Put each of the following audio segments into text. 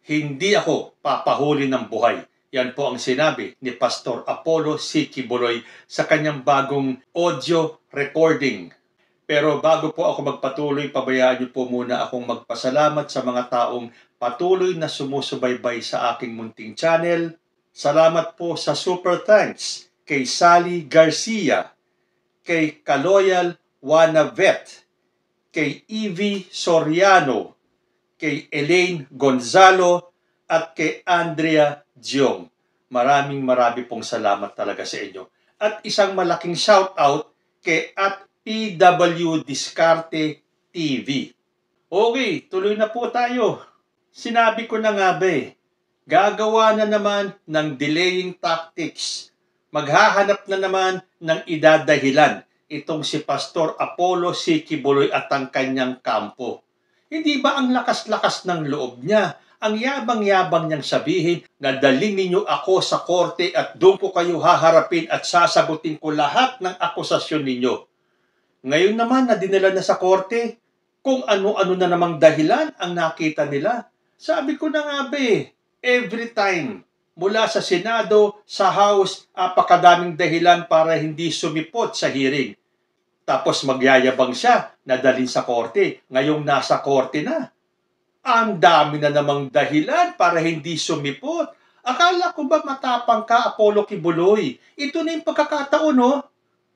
Hindi ako papahuli ng buhay. Yan po ang sinabi ni Pastor Apollo C. Quiboloy sa kanyang bagong audio recording. Pero bago po ako magpatuloy, pabayaan niyo po muna akong magpasalamat sa mga taong patuloy na sumusubaybay sa aking munting channel. Salamat po sa super thanks kay Sally Garcia, kay Kaloyal Wanavet, kay Evie Soriano, kay Elaine Gonzalo, at kay Andrea Jiong. Maraming pong salamat talaga sa inyo. At isang malaking shoutout kay PW Discarte TV. Okay, tuloy na po tayo. Sinabi ko na nga ba gagawa na naman ng delaying tactics. Maghahanap na naman ng idadahilan itong si Pastor Apollo C. Quiboloy at ang kanyang kampo. Hindi ba ang lakas-lakas ng loob niya? Ang yabang-yabang niyang sabihin na dalhin ninyo ako sa korte at doon ko kayo haharapin at sasagutin ko lahat ng akusasyon ninyo. Ngayon naman na dinala na sa korte, kung ano-ano na namang dahilan ang nakita nila. Sabi ko na nga every time, mula sa Senado, sa House, apakadaming dahilan para hindi sumipot sa hearing. Tapos magyayabang siya na dalhin sa korte. Ngayong nasa korte na. Ang dami na namang dahilan para hindi sumipot. Akala ko ba matapang ka, Apollo Quiboloy? Ito na yung pagkakataon, no?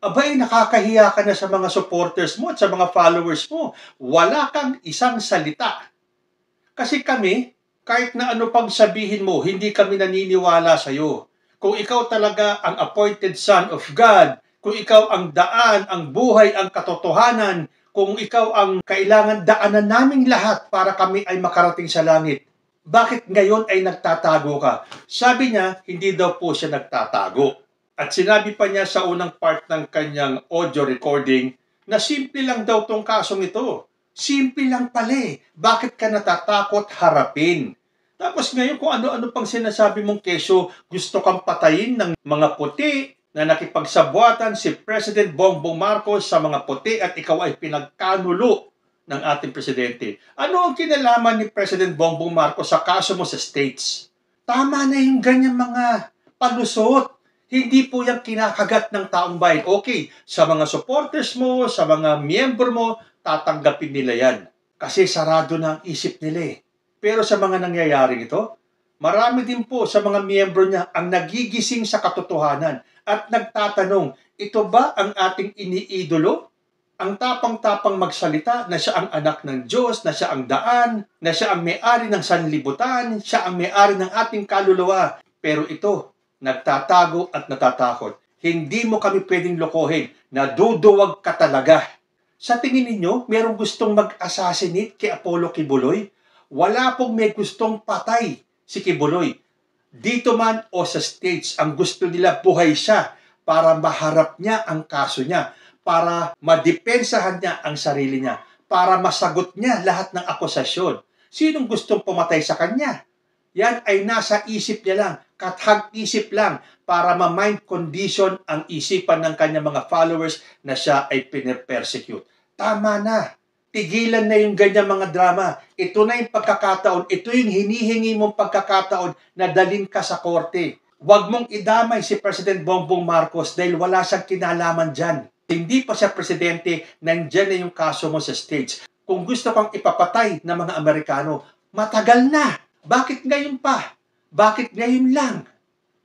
Abay, nakakahiya ka na sa mga supporters mo at sa mga followers mo. Wala kang isang salita. Kasi kami, kahit na ano pang sabihin mo, hindi kami naniniwala sa'yo. Kung ikaw talaga ang appointed son of God, kung ikaw ang daan, ang buhay, ang katotohanan, kung ikaw ang kailangan daanan naming lahat para kami ay makarating sa langit, bakit ngayon ay nagtatago ka? Sabi niya, hindi daw po siya nagtatago. At sinabi pa niya sa unang part ng kanyang audio recording na simple lang daw tong kasong ito. Simple lang pala Bakit ka natatakot harapin? Tapos ngayon kung ano-ano pang sinasabi mong keso, gusto kang patayin ng mga puti na nakipagsabuatan si President Bongbong Marcos sa mga puti at ikaw ay pinagkanulo ng ating presidente. Ano ang kinalaman ni President Bongbong Marcos sa kaso mo sa States? Tama na yung ganyang mga palusot. Hindi po yan kinakagat ng taong bayan. Okay, sa mga supporters mo, sa mga miyembro mo, tatanggapin nila yan. Kasi sarado na ang isip nila Pero sa mga nangyayaring ito, marami din po sa mga miyembro niya ang nagigising sa katotohanan at nagtatanong, ito ba ang ating iniidolo? Ang tapang-tapang magsalita na siya ang anak ng Diyos, na siya ang daan, na siya ang may-ari ng sanlibutan, siya ang may-ari ng ating kaluluwa. Pero ito, nagtatago at natatakot. Hindi mo kami pwedeng lokohin. Naduduwag ka talaga. Sa tingin ninyo, merong gustong mag-assassinate kay Apollo Quiboloy? Wala pong may gustong patay si Quiboloy. Dito man o sa States, ang gusto nila buhay siya para maharap niya ang kaso niya, para madepensahan niya ang sarili niya, para masagot niya lahat ng akusasyon. Sinong gustong pumatay sa kanya? Yan ay nasa isip niya lang, kathag-isip lang para ma-mind condition ang isipan ng kanyang mga followers na siya ay pinipersecute. Tama na. Tigilan na yung ganyan mga drama. Ito na yung pagkakataon. Ito yung hinihingi mong pagkakataon na dalhin ka sa korte. Huwag mong idamay si President Bongbong Marcos dahil wala siyang kinalaman dyan. Hindi pa siya presidente, nandyan na yung kaso mo sa States. Kung gusto kang ipapatay ng mga Amerikano, matagal na. Bakit ngayon pa? Bakit ngayon lang?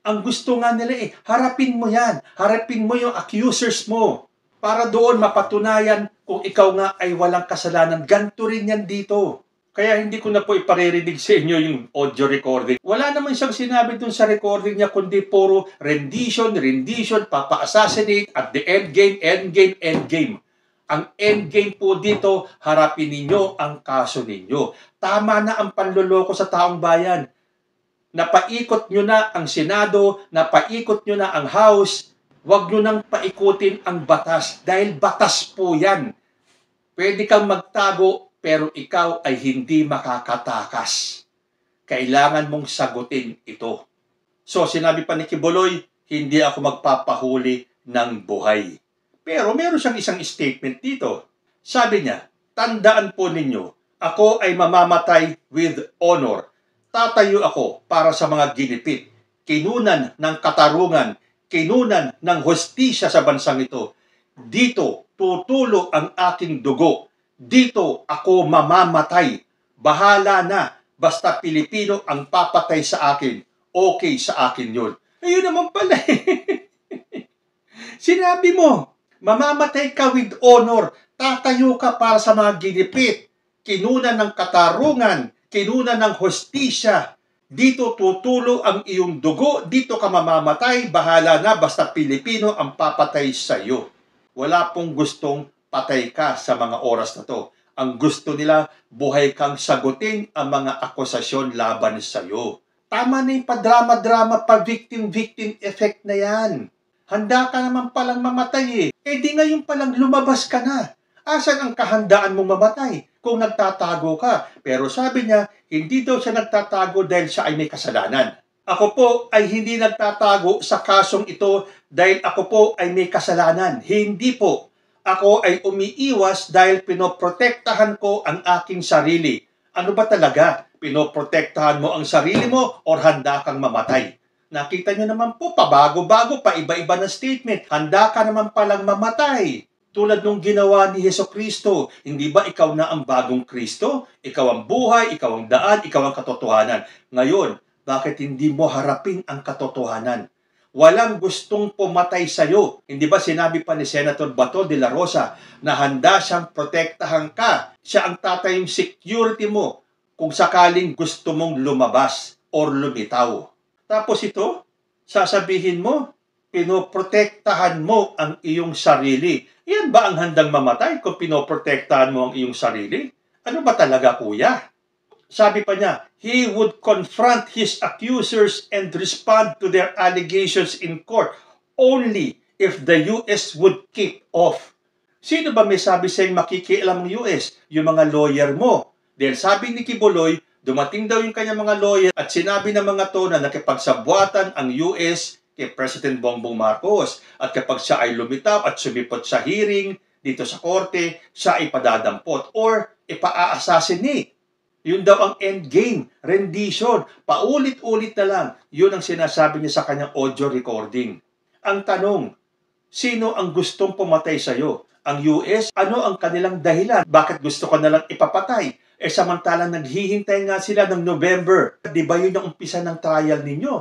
Ang gusto nga nila harapin mo yan. Harapin mo yung accusers mo. Para doon mapatunayan kung ikaw nga ay walang kasalanan. Ganto rin yan dito. Kaya hindi ko na po iparirinig sa inyo yung audio recording. Wala naman siyang sinabi dun sa recording niya kundi puro rendition, papa-assassinate, at the end game. Ang end game po dito, harapin ninyo ang kaso ninyo. Tama na ang panloloko sa taong bayan. Napaikot nyo na ang Senado, napaikot nyo na ang House, huwag nyo nang paikutin ang batas dahil batas po yan. Pwede kang magtago pero ikaw ay hindi makakatakas. Kailangan mong sagutin ito. So sinabi pa ni Quiboloy, hindi ako magpapahuli ng buhay. Pero meron siyang isang statement dito. Sabi niya, tandaan po ninyo, ako ay mamamatay with honor. Tatayo ako para sa mga ginipit, kinunan ng katarungan, kinunan ng hustisya sa bansang ito. Dito tutulo ang aking dugo. Dito ako mamamatay. Bahala na. Basta Pilipino ang papatay sa akin. Okay sa akin yun. Ayun naman pala Sinabi mo, mamamatay ka with honor. Tatayo ka para sa mga ginipit. Kinunan ng katarungan. Kinunan ng hustisya. Dito tutulo ang iyong dugo. Dito ka mamamatay. Bahala na. Basta Pilipino ang papatay sa iyo. Wala pong gustong patay ka sa mga oras na to. Ang gusto nila, buhay kang sagutin ang mga akusasyon laban sa iyo. Tama na yung pa-drama-drama, pa-victim-victim effect na yan. Handa ka naman palang mamatay eh. Di ngayon palang lumabas ka na. Asan ang kahandaan mong mamatay kung nagtatago ka? Pero sabi niya, hindi daw siya nagtatago dahil siya ay may kasalanan. Ako po ay hindi nagtatago sa kasong ito dahil ako po ay may kasalanan. Hindi po. Ako ay umiiwas dahil pinoprotektahan ko ang aking sarili. Ano ba talaga? Pinoprotektahan mo ang sarili mo o handa kang mamatay? Nakita nyo naman po, pabago-bago, pa iba-iba na statement. Handa ka naman palang mamatay. Tulad nung ginawa ni Jesucristo. Hindi ba ikaw na ang bagong Kristo? Ikaw ang buhay, ikaw ang daan, ikaw ang katotohanan. Ngayon, bakit hindi mo harapin ang katotohanan? Walang gustong pumatay sa'yo. Hindi ba sinabi pa ni Senator Bato de la Rosa na handa siyang protektahan ka? Siya ang tatayong security mo kung sakaling gusto mong lumabas or lumitaw. Tapos ito, sasabihin mo, pinoprotektahan mo ang iyong sarili. Yan ba ang handang mamatay kung pinoprotektahan mo ang iyong sarili? Ano ba talaga, kuya? Sabi pa niya, he would confront his accusers and respond to their allegations in court only if the US would keep off. Sino ba may sabi sa'yong makikialam ng US? Yung mga lawyer mo. Dahil sabi ni Kibuloy, dumating daw yung kanyang mga lawyer at sinabi ng mga to na nakipagsabwatan ang US kay President Bongbong Marcos. At kapag siya ay lumitaw at sumipot sa hearing dito sa korte, siya ay padadampot or ipa-assassinate. Yun daw ang endgame, rendition, paulit-ulit na lang. Yun ang sinasabi niya sa kanyang audio recording. Ang tanong, sino ang gustong pumatay sa'yo? Ang US? Ano ang kanilang dahilan? Bakit gusto ka nalang ipapatay? Samantalang naghihintay nga sila ng November. Di ba yun ang umpisa ng trial ninyo?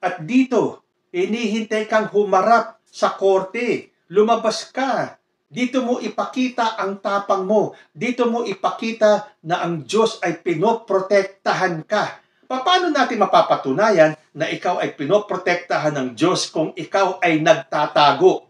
At dito, hinihintay kang humarap sa korte. Lumabas ka. Dito mo ipakita ang tapang mo. Dito mo ipakita na ang Diyos ay pinoprotektahan ka. Paano natin mapapatunayan na ikaw ay pinoprotektahan ng Diyos kung ikaw ay nagtatago?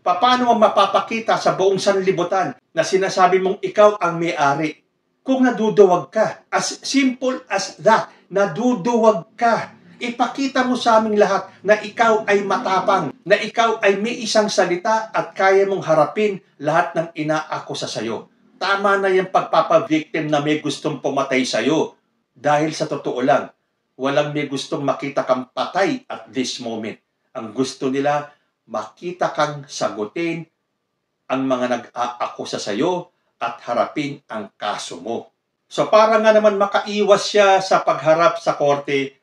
Paano mo mapapakita sa buong sanlibutan na sinasabi mong ikaw ang may-ari? Kung naduduwag ka, as simple as that, naduduwag ka. Ipakita mo sa aming lahat na ikaw ay matapang, na ikaw ay may isang salita at kaya mong harapin lahat ng inaakusa sa'yo. Tama na yung pagpapavictim na may gustong pumatay sa'yo. Dahil sa totoo lang, walang may gustong makita kang patay at this moment. Ang gusto nila, makita kang sagutin ang mga nag-aakusa sa'yo at harapin ang kaso mo. So para nga naman makaiwas siya sa pagharap sa korte,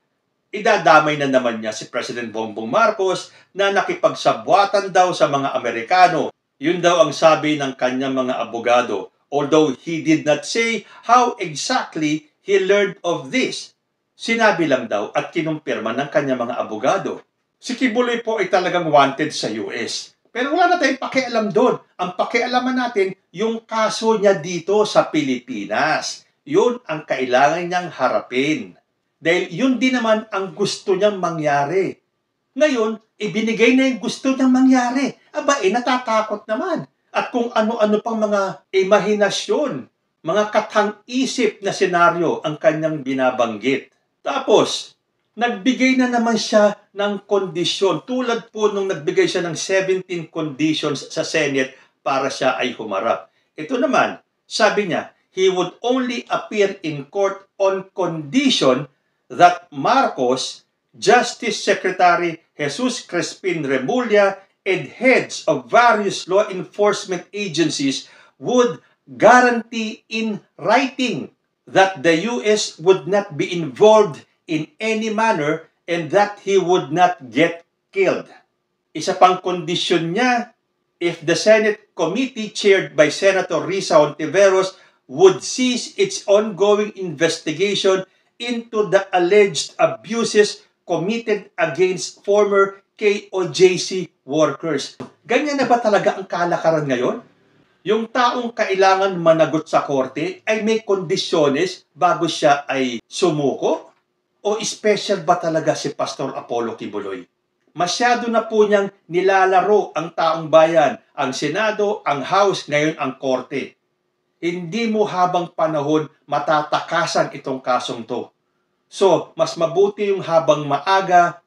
idadamay na naman niya si President Bongbong Marcos na nakipagsabwatan daw sa mga Amerikano. Yun daw ang sabi ng kanyang mga abogado. Although he did not say how exactly he learned of this. Sinabi lang daw at kinumpirma ng kanyang mga abogado. Si Kibuloy po ay talagang wanted sa US. Pero wala na tayong pakialam doon. Ang pakialaman natin, yung kaso niya dito sa Pilipinas. Yun ang kailangan niyang harapin. Dahil yun din naman ang gusto niyang mangyari. Ngayon, ibinigay na yung gusto niyang mangyari. Aba, natatakot naman. At kung ano-ano pang mga imahinasyon, mga katang-isip na senaryo ang kanyang binabanggit. Tapos, nagbigay na naman siya ng kondisyon. Tulad po nung nagbigay siya ng 17 conditions sa Senate para siya ay humarap. Ito naman, sabi niya, he would only appear in court on condition that Marcos, Justice Secretary Jesus Crispin Remulla, and heads of various law enforcement agencies would guarantee in writing that the US would not be involved in any manner and that he would not get killed. Isa pang kondisyon niya, if the Senate committee chaired by Senator Risa Hontiveros would cease its ongoing investigation into the alleged abuses committed against former KOJC workers. Ganyan na ba talaga ang kalakaran ngayon? Yung taong kailangan managot sa korte ay may kondisyones bago siya ay sumuko? O special ba talaga si Pastor Apollo Quiboloy? Masyado na po niyang nilalaro ang taong bayan, ang Senado, ang House, ngayon ang korte. Hindi mo habang panahon matatakasan itong kasong to. So, mas mabuti yung habang maaga,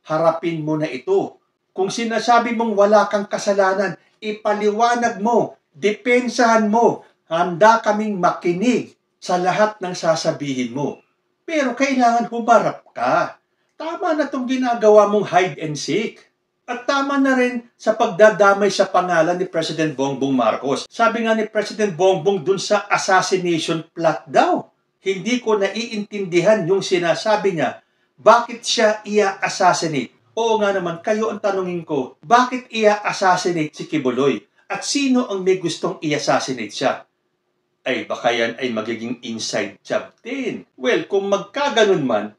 harapin mo na ito. Kung sinasabi mong wala kang kasalanan, ipaliwanag mo, depensahan mo, handa kaming makinig sa lahat ng sasabihin mo. Pero kailangan humarap ka. Tama na itong ginagawa mong hide and seek. At tama na rin sa pagdadamay sa pangalan ni President Bongbong Marcos. Sabi nga ni President Bongbong dun sa assassination plot daw. Hindi ko naiintindihan yung sinasabi niya. Bakit siya ia-assassinate? Oo nga naman, kayo ang tanungin ko, bakit ia-assassinate si Quiboloy? At sino ang may gustong i-assassinate siya? Ay baka yan ay magiging inside job din. Well, kung magkaganon man,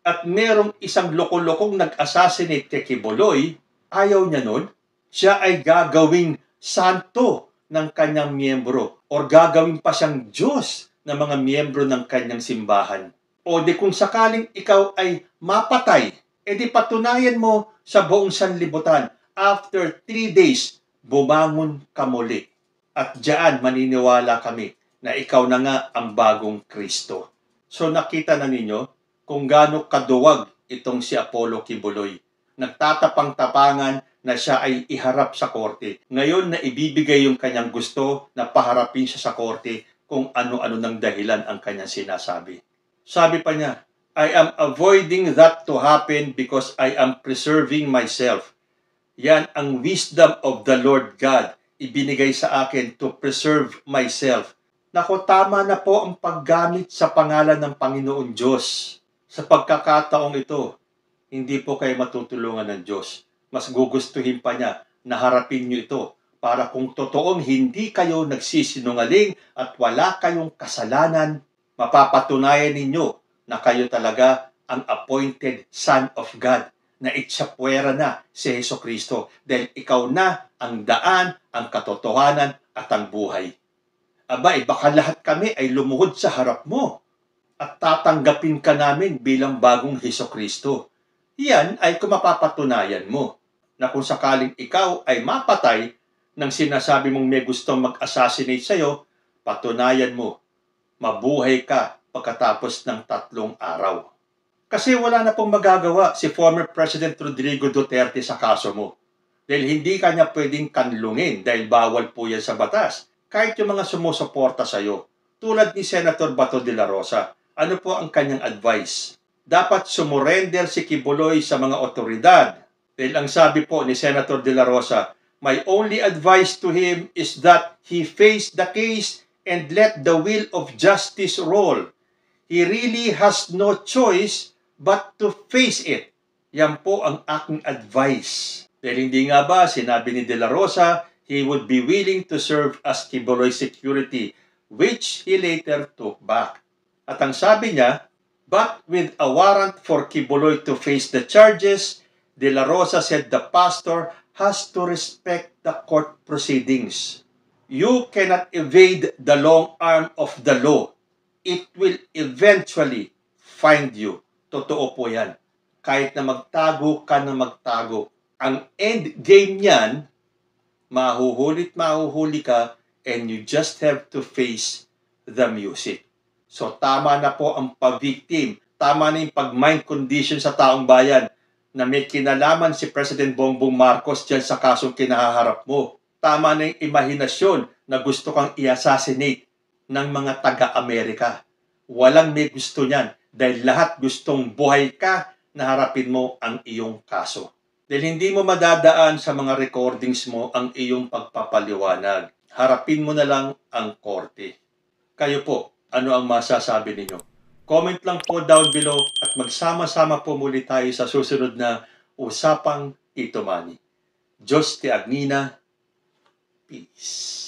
at merong isang loko-lokong nag-assassinate kay Quiboloy, ayaw niya nun, siya ay gagawing santo ng kanyang miyembro or gagawin pa siyang Diyos ng mga miyembro ng kanyang simbahan. O di kung sakaling ikaw ay mapatay, edi patunayan mo sa buong sanlibutan, after 3 days, bumangon ka muli. At diyan maniniwala kami na ikaw na nga ang bagong Kristo. So nakita na ninyo kung gaano kaduwag itong si Apollo Quiboloy. Nagtatapang-tapangan na siya ay iharap sa korte. Ngayon na ibibigay yung kanyang gusto na paharapin siya sa korte kung ano-ano ng dahilan ang kanyang sinasabi. Sabi pa niya, I am avoiding that to happen because I am preserving myself. Yan ang wisdom of the Lord God. Ibinigay sa akin to preserve myself. Nako, tama na po ang paggamit sa pangalan ng Panginoon Diyos. Sa pagkakataong ito, hindi po kayo matutulungan ng Diyos. Mas gugustuhin pa niya na harapin niyo ito para kung totoong hindi kayo nagsisinungaling at wala kayong kasalanan, mapapatunayan ninyo na kayo talaga ang appointed Son of God, na itsapwera na si Jesucristo dahil ikaw na ang daan, ang katotohanan at ang buhay. Abay, baka lahat kami ay lumuhod sa harap mo at tatanggapin ka namin bilang bagong Jesucristo. Yan ay kung mapapatunayan mo na kung sakaling ikaw ay mapatay nang sinasabi mong may gustong mag-assassinate sa'yo, patunayan mo, mabuhay ka pagkatapos ng 3 araw. Kasi wala na pong magagawa si former President Rodrigo Duterte sa kaso mo. Dahil hindi kanya pwedeng kanlungin dahil bawal po yan sa batas. Kahit yung mga sumusuporta sa'yo, tulad ni Senator Bato de la Rosa, ano po ang kanyang advice? Dapat sumurrender si Quiboloy sa mga otoridad. Dahil ang sabi po ni Senator de la Rosa, my only advice to him is that he face the case and let the wheel of justice roll. He really has no choice but to face it. Yan po ang aking advice. Dahil hindi nga ba sinabi ni de la Rosa, he would be willing to serve as Quiboloy security, which he later took back. At ang sabi niya, but with a warrant for Quiboloy to face the charges, de la Rosa said the pastor has to respect the court proceedings. You cannot evade the long arm of the law. It will eventually find you. Totoo po yan. Kahit na magtago ka na magtago. Ang end game niyan, mahuhuli ka and you just have to face the music. So tama na po ang pag-victim. Tama na yung pag-mind condition sa taong bayan na may kinalaman si President Bongbong Marcos dyan sa kasong kinaharap mo. Tama na yung imahinasyon na gusto kang i-assassinate ng mga taga-Amerika. Walang may gusto niyan dahil lahat gustong buhay ka na harapin mo ang iyong kaso. Dahil hindi mo madadaan sa mga recordings mo ang iyong pagpapaliwanag. Harapin mo na lang ang korte. Kayo po, Ano ang masasabi ninyo? Comment lang po down below at magsama-sama po muli tayo sa susunod na Usapang Ito Money. Diyos te Agnina. Peace.